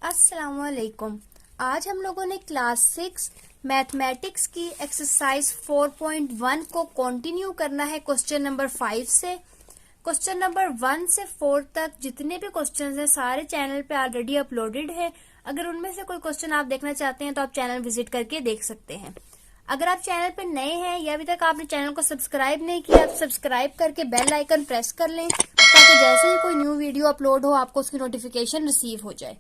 अस्सलामुअलैकुम। आज हम लोगों ने क्लास 6 मैथमेटिक्स की एक्सरसाइज 4.1 को कंटिन्यू करना है क्वेश्चन नंबर 5 से। क्वेश्चन नंबर 1 से 4 तक जितने भी क्वेश्चंस हैं सारे चैनल पे ऑलरेडी अपलोडेड है। अगर उनमें से कोई क्वेश्चन आप देखना चाहते हैं तो आप चैनल विजिट करके देख सकते हैं। अगर आप चैनल पे नए हैं या अभी तक आपने चैनल को सब्सक्राइब नहीं किया, आप सब्सक्राइब करके बेल आइकन प्रेस कर लें ताकि जैसे ही कोई न्यू वीडियो अपलोड हो आपको उसकी नोटिफिकेशन रिसीव हो जाए।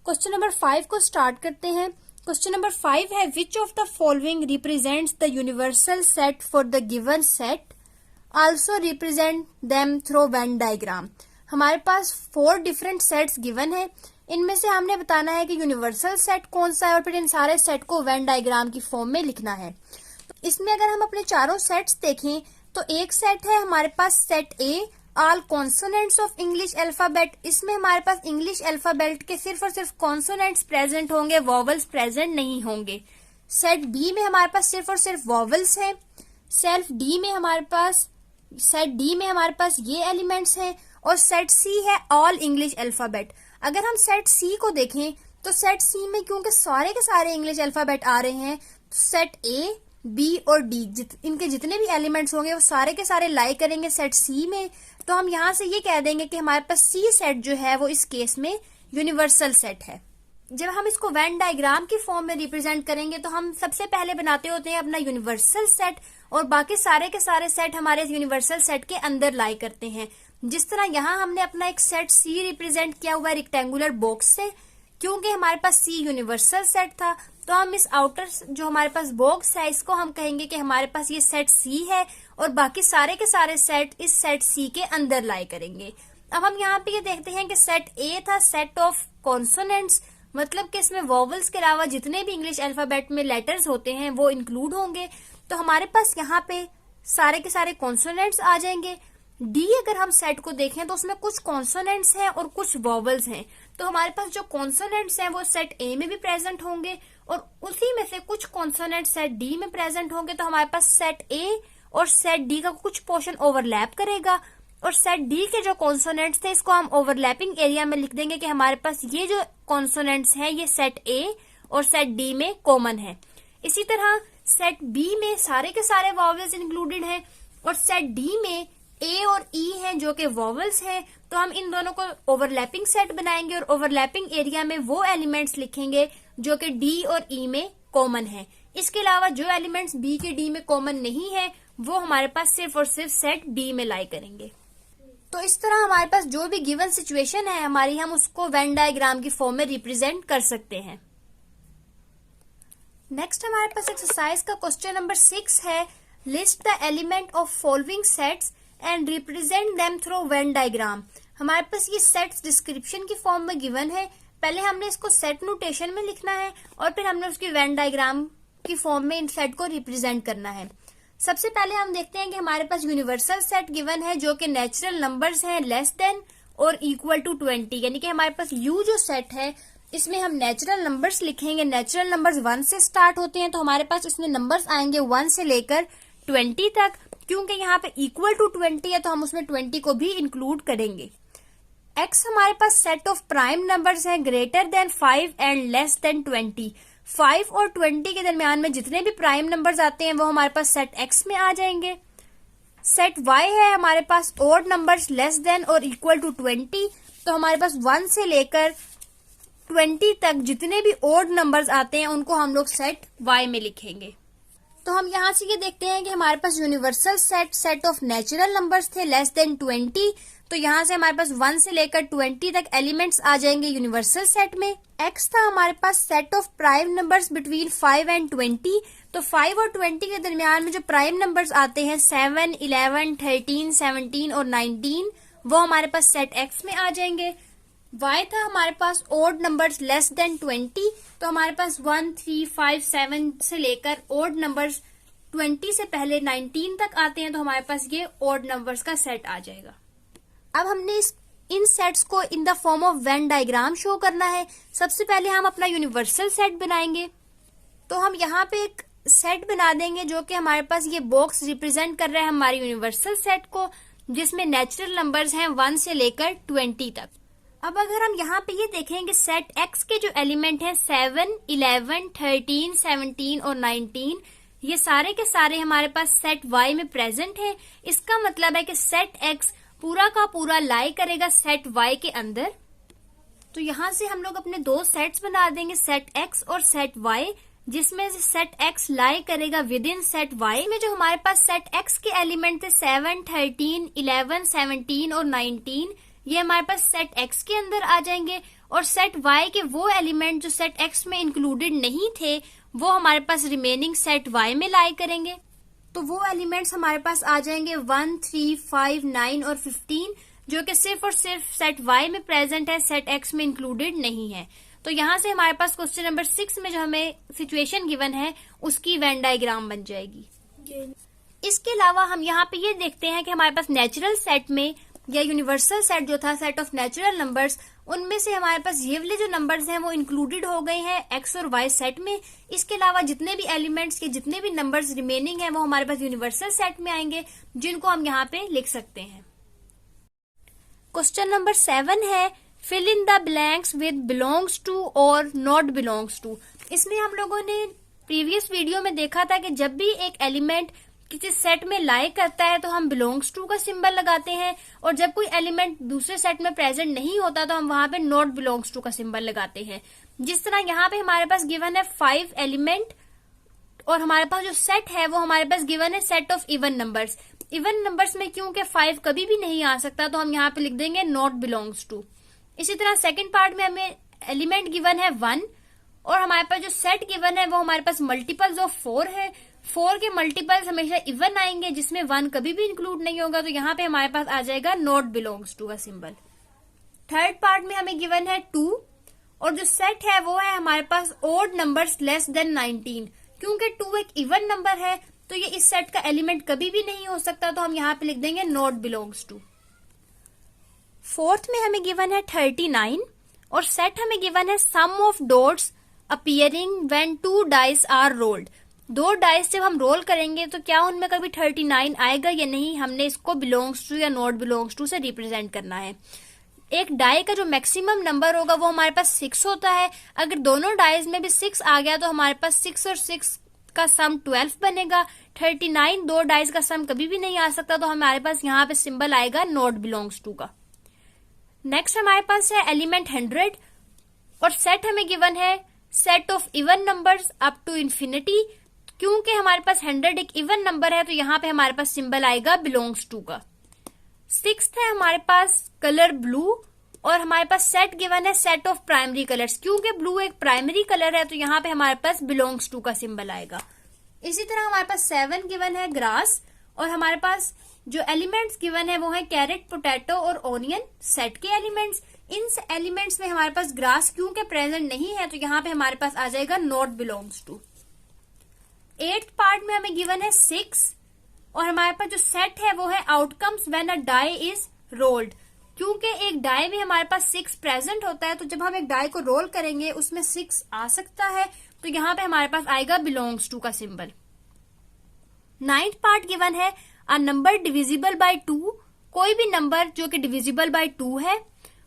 क्वेश्चन नंबर 5 को स्टार्ट करते हैं। क्वेश्चन नंबर 5 है which of the following represents the universal set for the given set, also represent them through Venn diagram. हमारे पास 4 डिफरेंट सेट्स गिवन है। इनमें से हमने बताना है कि यूनिवर्सल सेट कौन सा है और फिर इन सारे सेट को वेन डायग्राम की फॉर्म में लिखना है। इसमें अगर हम अपने चारों सेट्स देखें तो एक सेट है हमारे पास set a all consonants of English alphabet. इसमें हमारे पास इंग्लिश अल्फाबेट के सिर्फ और सिर्फ कॉन्सोनेंट्स प्रेजेंट होंगे, वॉवल्स प्रेजेंट नहीं होंगे। सेट बी में हमारे पास सिर्फ और सिर्फ वॉवल्स हैं। सेट डी में हमारे पास ये एलिमेंट्स हैं और सेट सी है ऑल इंग्लिश अल्फाबेट। अगर हम सेट सी को देखें तो सेट सी में क्योंकि सारे के सारे इंग्लिश अल्फाबेट आ रहे हैं तो सेट ए, बी और डी इनके जितने भी एलिमेंट्स होंगे वो सारे के सारे लाई करेंगे सेट सी में। तो हम यहाँ से ये कह देंगे कि हमारे पास सी सेट जो है वो इस केस में यूनिवर्सल सेट है। जब हम इसको वेन डायग्राम की फॉर्म में रिप्रेजेंट करेंगे तो हम सबसे पहले बनाते होते हैं अपना यूनिवर्सल सेट और बाकी सारे के सारे सेट हमारे यूनिवर्सल सेट के अंदर लाई करते हैं। जिस तरह यहाँ हमने अपना एक सेट सी रिप्रेजेंट किया हुआ है रेक्टेंगुलर बॉक्स से, क्योंकि हमारे पास सी यूनिवर्सल सेट था तो हम इस आउटर जो हमारे पास बॉक्स है इसको हम कहेंगे कि हमारे पास ये सेट सी है और बाकी सारे के सारे सेट इस सेट सी के अंदर लाई करेंगे। अब हम यहाँ पे ये देखते हैं कि सेट ए था सेट ऑफ कॉन्सोनेंट्स, मतलब कि इसमें वॉवल्स के अलावा जितने भी इंग्लिश अल्फाबेट में लेटर्स होते हैं वो इंक्लूड होंगे। तो हमारे पास यहाँ पे सारे के सारे कॉन्सोनेंट्स आ जाएंगे। डी अगर हम सेट को देखें तो उसमें कुछ कॉन्सोनेंट्स हैं और कुछ वॉवल्स हैं। तो हमारे पास जो कॉन्सोनेंट्स हैं वो सेट ए में भी प्रेजेंट होंगे और उसी में से कुछ कॉन्सोनेंट सेट डी में प्रेजेंट होंगे। तो हमारे पास सेट ए और सेट डी का कुछ पोर्शन ओवरलैप करेगा और सेट डी के जो कॉन्सोनेंट्स थे इसको हम ओवरलैपिंग एरिया में लिख देंगे कि हमारे पास ये जो कॉन्सोनेंट्स हैं ये सेट ए और सेट डी में कॉमन है। इसी तरह सेट बी में सारे के सारे वॉवल्स इंक्लूडेड हैं और सेट डी में ए और ई हैं जो कि वॉवल्स हैं। तो हम इन दोनों को ओवरलैपिंग सेट बनाएंगे और ओवरलैपिंग एरिया में वो एलिमेंट्स लिखेंगे जो कि डी और ई में कॉमन है। इसके अलावा जो एलिमेंट्स बी के डी में कॉमन नहीं है वो हमारे पास सिर्फ और सिर्फ सेट डी में लाई करेंगे। तो इस तरह हमारे पास जो भी गिवन सिचुएशन है हमारी हम उसको वेन डायग्राम की फॉर्म में रिप्रेजेंट कर सकते हैं। नेक्स्ट हमारे पास एक्सरसाइज का क्वेश्चन नंबर 6 है list the element of following sets and represent them through Venn diagram. हमारे पास ये सेट्स डिस्क्रिप्शन की फॉर्म में गिवन है। पहले हमने इसको सेट नोटेशन में लिखना है और फिर हमने उसकी वेन डायग्राम की फॉर्म में इन सेट को रिप्रेजेंट करना है। सबसे पहले हम देखते हैं कि हमारे पास यूनिवर्सल सेट गिवन है जो कि नेचुरल नंबर्स हैं लेस देन और इक्वल टू 20, यानी कि हमारे पास यू जो सेट है इसमें हम नेचुरल नंबर्स लिखेंगे। नेचुरल नंबर्स 1 से स्टार्ट होते हैं तो हमारे पास इसमें नंबर्स आएंगे 1 से लेकर 20 तक। क्योंकि यहाँ पे इक्वल टू 20 है तो हम उसमें 20 को भी इंक्लूड करेंगे। एक्स हमारे पास सेट ऑफ प्राइम नंबर्स है greater than 5 and less than 20। 5 और 20 के दरमियान में जितने भी प्राइम नंबर्स आते हैं वो हमारे पास सेट एक्स में आ जाएंगे। सेट वाई है हमारे पास ऑड नंबर्स लेस देन और इक्वल टू 20, तो हमारे पास 1 से लेकर 20 तक जितने भी ऑड नंबर्स आते हैं उनको हम लोग सेट वाई में लिखेंगे। तो हम यहाँ से ये देखते हैं कि हमारे पास universal set of natural numbers थे लेस देन 20। तो यहाँ से हमारे पास 1 से लेकर 20 तक एलिमेंट्स आ जाएंगे यूनिवर्सल सेट में। एक्स था हमारे पास set of prime numbers between 5 and 20। तो 5 और 20 के दरमियान में जो प्राइम नंबर्स आते हैं 7, 11, 13, 17 और 19 वो हमारे पास सेट एक्स में आ जाएंगे। y था हमारे पास ओड नंबर्स लेस देन 20। तो हमारे पास 1, 3, 5, 7 से लेकर ओड नंबर्स 20 से पहले 19 तक आते हैं तो हमारे पास ये ओड नंबर्स का सेट आ जाएगा। अब हमने इन सेट्स को in the form of Venn diagram show करना है। सबसे पहले हम अपना यूनिवर्सल सेट बनाएंगे। तो हम यहाँ पे एक सेट बना देंगे जो कि हमारे पास ये बॉक्स रिप्रेजेंट कर रहा है हमारे यूनिवर्सल सेट को, जिसमें नेचुरल नंबर्स हैं 1 से लेकर 20 तक। अब अगर हम यहाँ पे ये देखें कि सेट एक्स के जो एलिमेंट हैं 7, 11, 13, 17 और 19, ये सारे के सारे हमारे पास सेट वाई में प्रेजेंट है। इसका मतलब है कि सेट एक्स पूरा का पूरा लाई करेगा सेट वाई के अंदर। तो यहां से हम लोग अपने दो सेट्स बना देंगे, सेट एक्स और सेट वाई, जिसमें से सेट एक्स लाई करेगा विद इन सेट वाई में। जो हमारे पास सेट एक्स के एलिमेंट थे 7, 13, 11, 17 और 19, ये हमारे पास सेट एक्स के अंदर आ जाएंगे। और सेट वाई के वो एलिमेंट जो सेट एक्स में इंक्लूडेड नहीं थे वो हमारे पास रिमेनिंग सेट वाई में लाई करेंगे। तो वो एलिमेंट्स हमारे पास आ जाएंगे 1, 3, 5, 9 और 15, जो कि सिर्फ और सिर्फ सेट वाई में प्रेजेंट है, सेट एक्स में इंक्लूडेड नहीं है। तो यहां से हमारे पास क्वेश्चन नंबर 6 में जो हमें सिचुएशन गिवन है उसकी वेन डायग्राम बन जाएगी। इसके अलावा हम यहाँ पे ये देखते हैं कि हमारे पास नेचुरल सेट में या यूनिवर्सल सेट जो था, सेट ऑफ नेचुरल नंबर्स, उनमें से हमारे पास ये वाले जो नंबर्स हैं वो इंक्लूडेड हो गए हैं एक्स और वाई सेट में। इसके अलावा जितने भी एलिमेंट्स के जितने भी नंबर्स रिमेनिंग हैं वो हमारे पास यूनिवर्सल सेट में आएंगे, जिनको हम यहाँ पे लिख सकते हैं। क्वेश्चन नंबर 7 है fill in the blanks with belongs to और नॉट बिलोंग्स टू। इसमें हम लोगों ने प्रीवियस वीडियो में देखा था कि जब भी एक एलिमेंट किसी सेट में लाई करता है तो हम बिलोंग्स टू का सिंबल लगाते हैं, और जब कोई एलिमेंट दूसरे सेट में प्रेजेंट नहीं होता तो हम वहां पे नॉट बिलोंग्स टू का सिंबल लगाते हैं। जिस तरह यहाँ पे हमारे पास गिवन है 5 एलिमेंट, और हमारे पास जो सेट है वो हमारे पास गिवन है set of even numbers. Even numbers में क्योंकि 5 कभी भी नहीं आ सकता तो हम यहाँ पे लिख देंगे नॉट बिलोंग्स टू। इसी तरह सेकंड पार्ट में हमें एलिमेंट गिवन है 1, और हमारे पास जो सेट गिवन है वो हमारे पास मल्टीपल्स ऑफ 4 है। 4 के मल्टीपल्स हमेशा इवन आएंगे, जिसमें 1 कभी भी इंक्लूड नहीं होगा, तो यहाँ पे हमारे पास आ जाएगा नॉट बिलोंग्स टू का सिंबल। थर्ड पार्ट में हमें गिवन है 2, और जो सेट है वो है हमारे पास ओड नंबर्स लेस देन 19। क्योंकि 2 एक इवन नंबर है तो ये इस सेट का एलिमेंट कभी भी नहीं हो सकता, तो हम यहाँ पे लिख देंगे नॉट बिलोंग्स टू। फोर्थ में हमें गिवन है 39, और सेट हमें गिवन है sum of dots appearing when 2 dice are rolled. 2 dice जब हम रोल करेंगे तो क्या उनमें कभी 39 आएगा या नहीं, हमने इसको बिलोंग्स टू या नॉट बिलोंग्स टू से रिप्रेजेंट करना है। एक डाई का जो मैक्सिमम नंबर होगा वो हमारे पास 6 होता है। अगर दोनों डाइज में भी 6 आ गया तो हमारे पास 6 और 6 का सम 12 बनेगा। 39 2 डाइज का सम कभी भी नहीं आ सकता, तो हमारे पास यहाँ पे सिंबल आएगा नॉट बिलोंग्स टू का। नेक्स्ट हमारे पास है एलिमेंट 100, और सेट हमें गिवन है set of even numbers up to infinity. क्योंकि हमारे पास 100 एक इवन नंबर है तो यहाँ पे हमारे पास सिंबल आएगा बिलोंग्स टू का। 6th है हमारे पास कलर ब्लू, और हमारे पास सेट गिवन है सेट ऑफ प्राइमरी कलर्स। क्योंकि ब्लू एक प्राइमरी कलर है तो यहाँ पे हमारे पास बिलोंग्स टू का सिंबल आएगा। इसी तरह हमारे पास 7 गिवन है ग्रास, और हमारे पास जो एलिमेंट्स गिवन है वो है कैरेट, पोटैटो और ओनियन, सेट के एलिमेंट्स। इन एलिमेंट्स में हमारे पास ग्रास क्योंकि प्रेजेंट नहीं है तो यहाँ पे हमारे पास आ जाएगा not belongs to. 8th part में हमें गिवन है 6, और हमारे पास जो सेट है वो है outcomes when a die is rolled. क्योंकि एक डाई में हमारे पास 6 प्रेजेंट होता है तो जब हम एक डाई को रोल करेंगे उसमें 6 आ सकता है, तो यहाँ पे हमारे पास आएगा बिलोंग्स टू का सिंबल। 9th पार्ट गिवन है अ नंबर डिविजिबल बाय 2, कोई भी नंबर जो कि डिविजिबल बाय 2 है।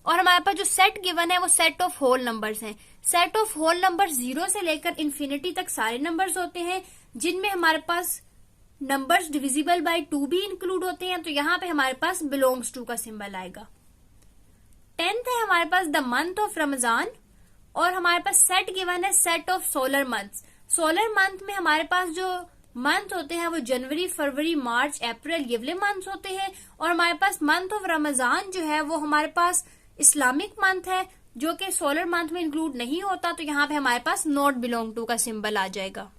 और हमारे पास जो सेट गिवन है वो सेट ऑफ होल नंबर्स हैं। सेट ऑफ होल नंबर 0 से लेकर इन्फिनिटी तक सारे नंबर्स होते हैं, जिनमें हमारे पास नंबर्स डिविजिबल बाय 2 भी इंक्लूड होते हैं, तो यहाँ पे हमारे पास बिलोंग्स टू का सिंबल आएगा। 10th है हमारे पास द मंथ ऑफ रमजान, और हमारे पास सेट गिवन है set of solar months. Solar month में हमारे पास जो मंथ होते हैं वो जनवरी, फरवरी, मार्च, अप्रैल, ये वाले मंथ्स होते हैं। और हमारे पास मंथ ऑफ रमजान जो है वो हमारे पास इस्लामिक मंथ है जो कि सोलर मंथ में इंक्लूड नहीं होता, तो यहाँ पे हमारे पास नॉट बिलोंग टू का सिंबल आ जाएगा।